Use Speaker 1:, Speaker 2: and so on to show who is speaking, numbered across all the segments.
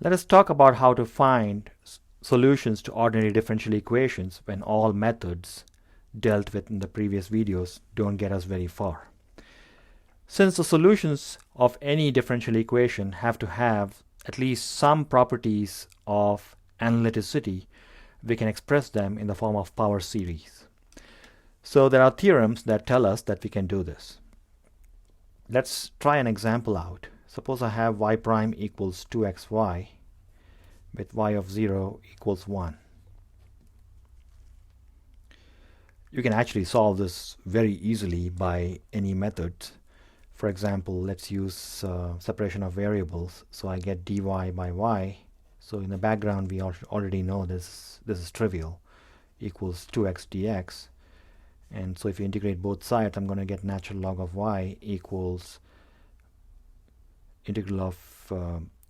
Speaker 1: Let us talk about how to find solutions to ordinary differential equations when all methods dealt with in the previous videos don't get us very far. Since the solutions of any differential equation have to have at least some properties of analyticity, we can express them in the form of power series. So there are theorems that tell us that we can do this. Let's try an example out. Suppose I have y prime equals 2xy with y of 0 equals 1. You can actually solve this very easily by any methods. For example, let's use separation of variables. So I get dy by y. So in the background we already know this is trivial, equals 2x dx. And so if you integrate both sides, I'm going to get natural log of y equals integral of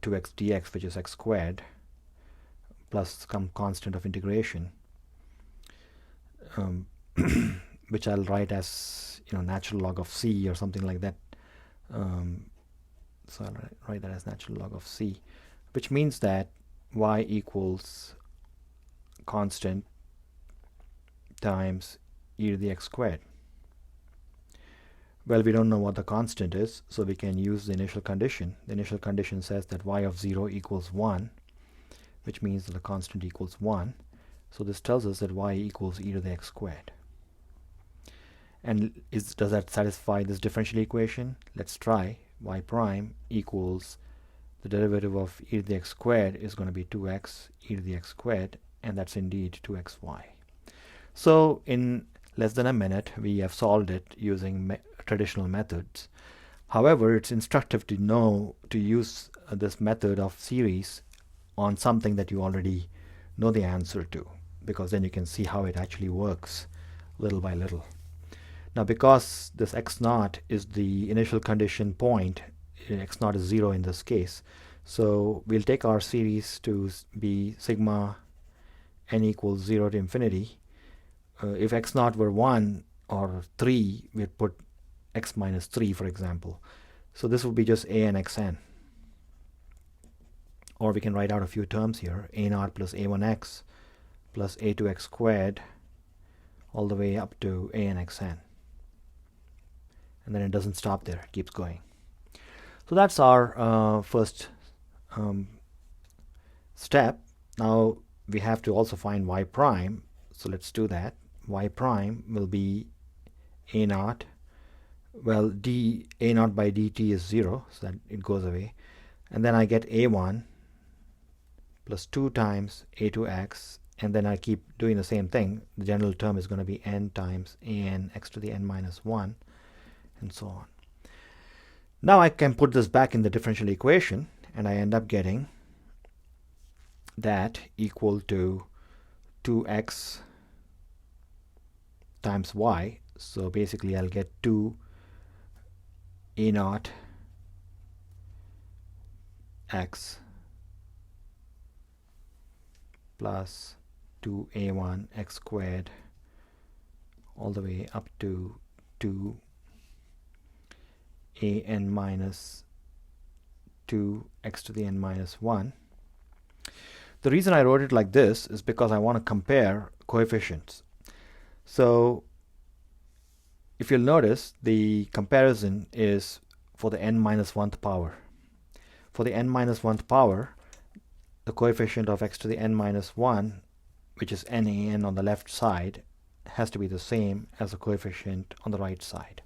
Speaker 1: 2x dx, which is x squared, plus some constant of integration, which I'll write as natural log of c or something like that. So I'll write that as natural log of c, which means that y equals constant times e to the x squared. Well, we don't know what the constant is, so we can use the initial condition. The initial condition says that y of 0 equals 1, which means that the constant equals 1. So this tells us that y equals e to the x squared. And does that satisfy this differential equation? Let's try. Y prime equals the derivative of e to the x squared is going to be 2x e to the x squared, and that's indeed 2xy. So in less than a minute we have solved it using traditional methods. However, it's instructive to know to use this method of series on something that you already know the answer to, because then you can see how it actually works little by little. Now, because this x naught is the initial condition point, x naught is 0 in this case, so we'll take our series to be sigma n equals 0 to infinity. If x naught were 1 or 3, we'd put x minus 3, for example. So this would be just a n xn. Or we can write out a few terms here, a naught plus a1x plus a2x squared all the way up to a n xn. And then it doesn't stop there, it keeps going. So that's our first step. Now we have to also find y prime, so let's do that. Y prime will be a naught. Well, a naught by dt is 0, so that it goes away. And then I get a1 plus 2 times a2x, and then I keep doing the same thing. The general term is going to be n times an x to the n minus 1, and so on. Now I can put this back in the differential equation, and I end up getting that equal to 2x times y. So basically I'll get 2 a naught x plus 2a1 x squared all the way up to 2 a n minus 2 x to the n minus 1. The reason I wrote it like this is because I want to compare coefficients. So if you'll notice, the comparison is for the n minus 1th power. For the n minus 1th power, the coefficient of x to the n minus 1, which is nan on the left side, has to be the same as the coefficient on the right side.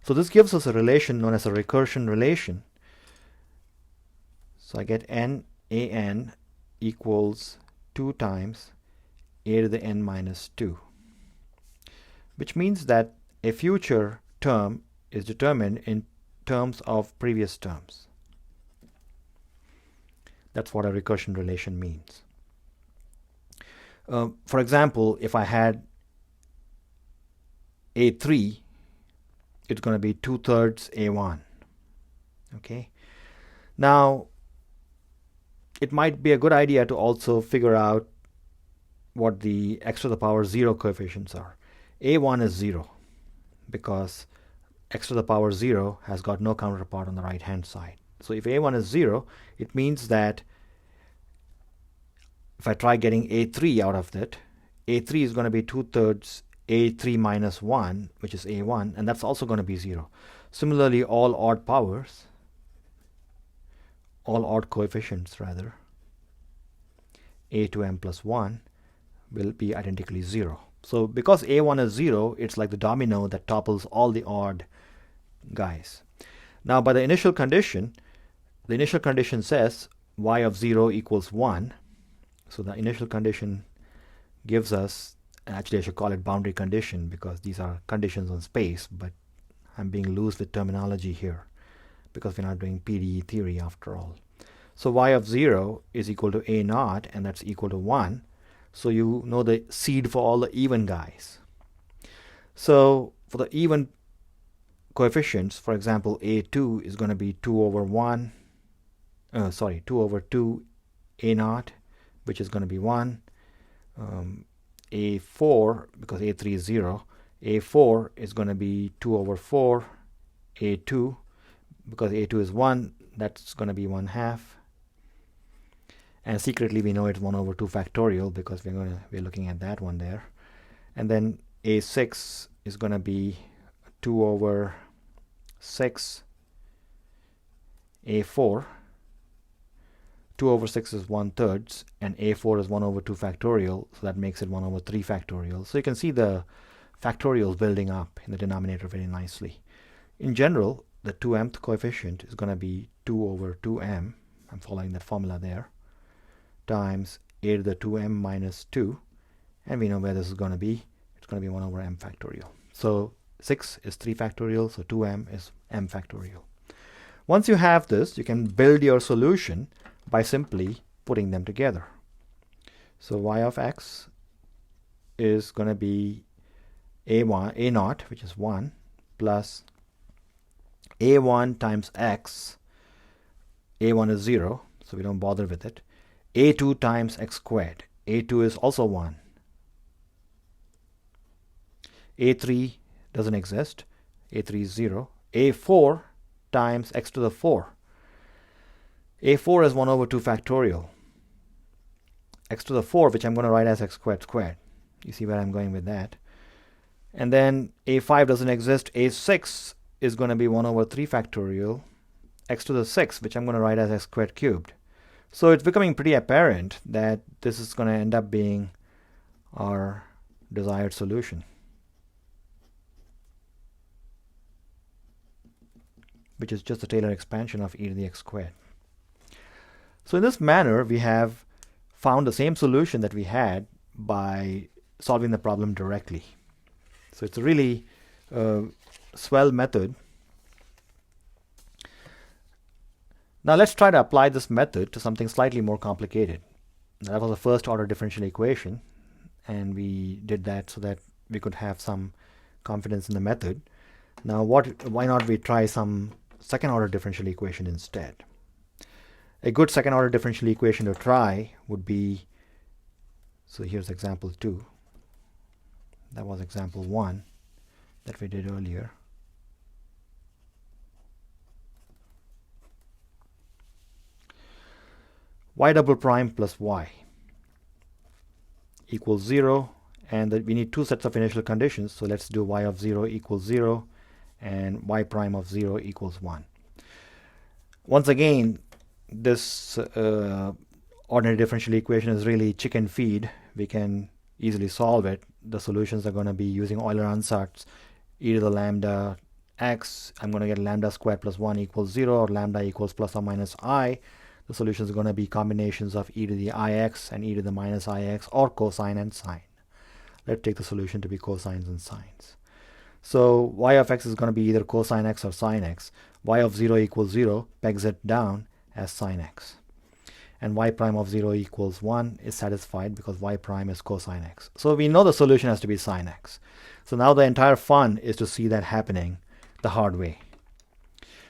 Speaker 1: So this gives us a relation known as a recursion relation. So I get nan equals 2 times a to the n minus 2, which means that a future term is determined in terms of previous terms. That's what a recursion relation means. For example, if I had a3, it's going to be 2/3 a1. Okay. Now, it might be a good idea to also figure out what the x to the power 0 coefficients are. a1 is 0 because x to the power 0 has got no counterpart on the right hand side. So if a1 is 0, it means that if I try getting a3 out of it, a3 is going to be 2/3 a3 minus 1, which is a1, and that's also going to be 0. Similarly, all odd coefficients rather, a2m plus 1 will be identically 0. So because a1 is 0, it's like the domino that topples all the odd guys. Now by the initial condition says y of 0 equals 1. So the initial condition gives us, actually I should call it boundary condition because these are conditions on space, but I'm being loose with terminology here because we're not doing PDE theory after all. So y of 0 is equal to a naught, and that's equal to 1. So you know the seed for all the even guys. So for the even coefficients, for example, a2 is going to be 2 over 2 a naught, which is going to be 1. A4, because a3 is 0, a4 is going to be 2 over 4 a2, because a2 is 1, that's going to be 1/2. And secretly we know it's 1 over 2 factorial because we're looking at that one there. And then a6 is going to be 2 over 6 a4. 2 over 6 is 1/3, and a4 is 1 over 2 factorial, so that makes it 1 over 3 factorial. So you can see the factorials building up in the denominator very nicely. In general, the 2mth coefficient is going to be 2 over 2m, I'm following that formula there, times a to the 2m minus 2, and we know where this is going to be. It's going to be 1 over m factorial. So 6 is 3 factorial, so 2m is m factorial. Once you have this, you can build your solution by simply putting them together. So y of x is going to be a naught, which is 1, plus a1 times x. a1 is 0, so we don't bother with it. a2 times x squared. a2 is also 1. a3 doesn't exist. a3 is 0. a4 times x to the 4. a4 is 1 over 2 factorial. X to the 4, which I'm going to write as x squared squared. You see where I'm going with that. And then a5 doesn't exist. a6 is going to be 1 over 3 factorial. X to the 6, which I'm going to write as x squared cubed. So it's becoming pretty apparent that this is going to end up being our desired solution, which is just the Taylor expansion of e to the x squared. So in this manner, we have found the same solution that we had by solving the problem directly. So it's a really swell method. Now let's try to apply this method to something slightly more complicated. That was a first order differential equation, and we did that so that we could have some confidence in the method. Now why not we try some second order differential equation instead? A good second order differential equation to try would be, so here's example 2. That was example 1 that we did earlier. Y double prime plus y equals 0, and we need two sets of initial conditions, so let's do y of 0 equals 0 and y prime of 0 equals 1. Once again, this ordinary differential equation is really chicken feed. We can easily solve it. The solutions are going to be using Euler-Ansatz e to the lambda x. I'm going to get lambda squared plus 1 equals 0, or lambda equals plus or minus I. The solutions are going to be combinations of e to the ix and e to the minus ix, or cosine and sine. Let's take the solution to be cosines and sines. So y of x is going to be either cosine x or sine x. Y of 0 equals 0 pegs it down as sine x. And y prime of 0 equals 1 is satisfied because y prime is cosine x. So we know the solution has to be sine x. So now the entire fun is to see that happening the hard way.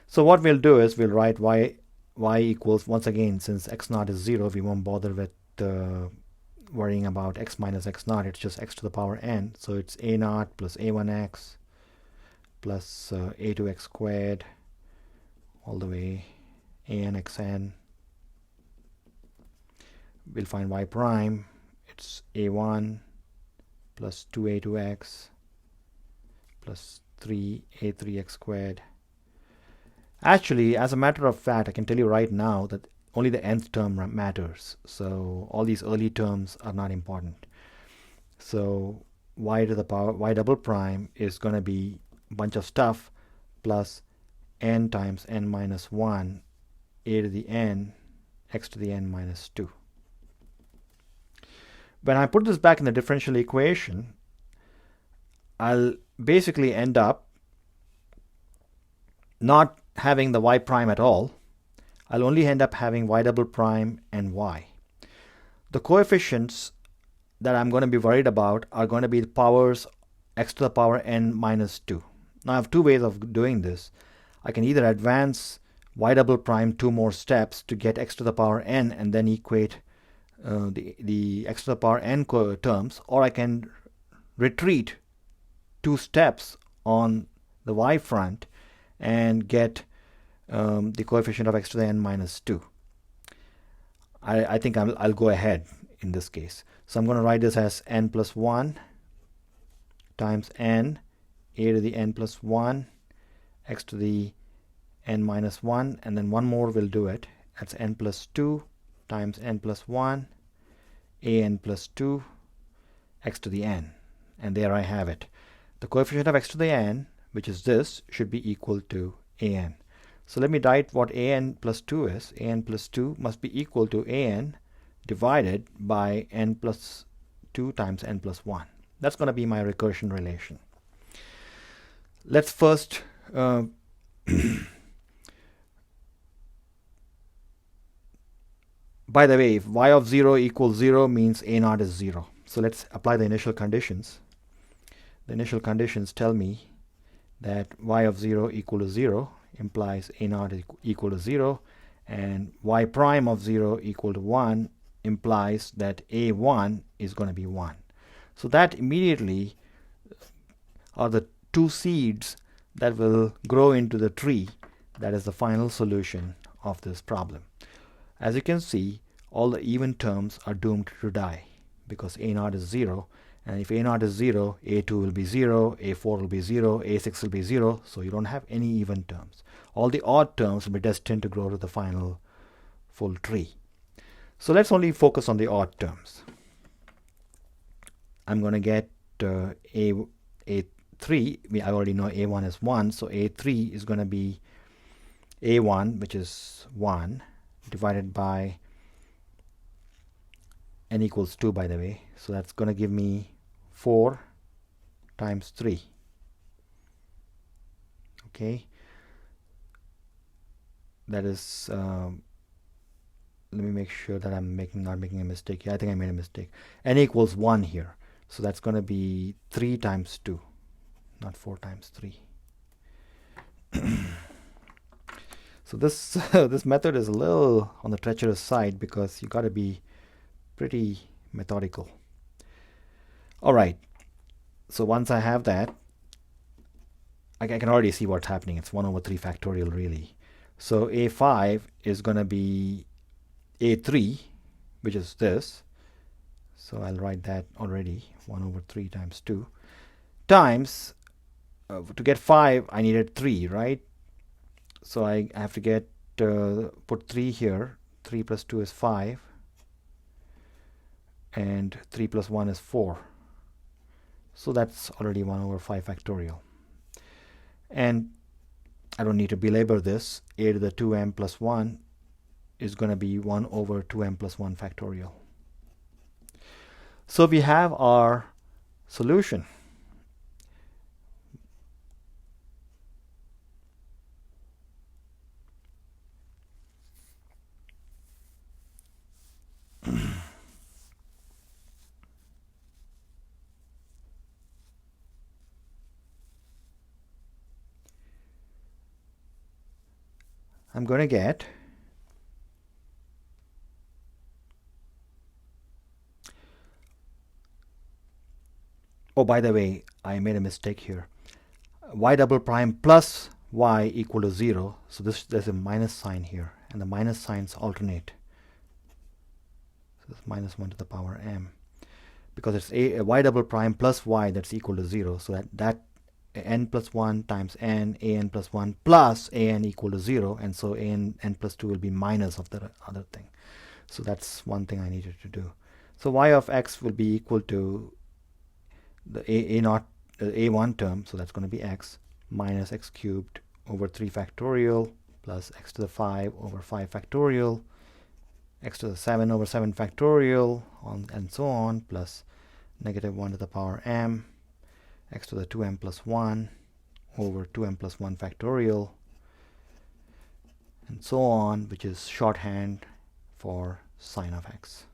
Speaker 1: So what we'll do is we'll write y equals, once again, since x naught is 0, we won't bother with worrying about x minus x naught. It's just x to the power n. So it's a naught plus a1x plus a2x squared all the way a n x n we'll find y prime. It's a1 plus 2a2x plus 3a3x squared. Actually, as a matter of fact, I can tell you right now that only the nth term matters. So all these early terms are not important. So y to the power y double prime is going to be a bunch of stuff plus n times n minus 1 a to the n x to the n minus 2. When I put this back in the differential equation, I'll basically end up not having the y prime at all. I'll only end up having y double prime and y. The coefficients that I'm going to be worried about are going to be the powers x to the power n minus 2. Now I have two ways of doing this. I can either advance y double prime 2 more steps to get x to the power n and then equate the x to the power n terms, or I can retreat 2 steps on the y front and get the coefficient of x to the n minus 2. I think I'll go ahead in this case. So I'm going to write this as n plus 1 times n a to the n plus 1 x to the n minus 1, and then one more will do it. That's n plus 2 times n plus 1 a n plus 2 x to the n. And there I have it. The coefficient of x to the n, which is this, should be equal to an. So let me write what an plus 2 is. An plus 2 must be equal to an divided by n plus 2 times n plus 1. That's going to be my recursion relation. Let's first by the way, if y of 0 equals 0 means a naught is 0. So let's apply the initial conditions. The initial conditions tell me that y of 0 equal to 0 implies a naught equal to 0, and y prime of 0 equal to 1 implies that a1 is going to be 1. So that immediately are the 2 seeds that will grow into the tree that is the final solution of this problem. As you can see, all the even terms are doomed to die because a naught is 0, and if a naught is 0, a2 will be 0, a4 will be 0, a6 will be 0, so you don't have any even terms. All the odd terms will be destined to grow to the final full tree. So let's only focus on the odd terms. I'm going to get a3. I already know a1 is 1, so a3 is going to be a1, which is 1, divided by n equals 2, by the way. So that's going to give me 4 times 3. Okay. That is, let me make sure that I'm not making a mistake here. I think I made a mistake. N equals 1 here. So that's going to be 3 times 2, not 4 times 3. So this this method is a little on the treacherous side because you got to be pretty methodical. All right. So once I have that, I can already see what's happening. It's 1 over 3 factorial, really. So a5 is going to be a3, which is this. So I'll write that already. 1 over 3 times 2 times, to get 5, I needed 3, right? So I have to get put 3 here. 3 plus 2 is 5. And 3 plus 1 is 4. So that's already 1 over 5 factorial. And I don't need to belabor this. A to the 2m plus 1 is going to be 1 over 2m plus 1 factorial. So we have our solution. I'm going to get oh, by the way, I made a mistake here. Y double prime plus y equal to 0. So there's a minus sign here, and the minus signs alternate. So So it's minus 1 to the power m, because it's a y double prime plus y that's equal to 0. So that n plus 1 times n, an plus 1 plus an equal to 0, and so an plus 2 will be minus of the other thing. So that's one thing I needed to do. So y of x will be equal to the a1 term, so that's going to be x, minus x cubed over 3 factorial plus x to the 5 over 5 factorial, x to the 7 over 7 factorial, and so on, plus negative 1 to the power m, x to the 2m plus 1 over 2m plus 1 factorial, and so on, which is shorthand for sine of x.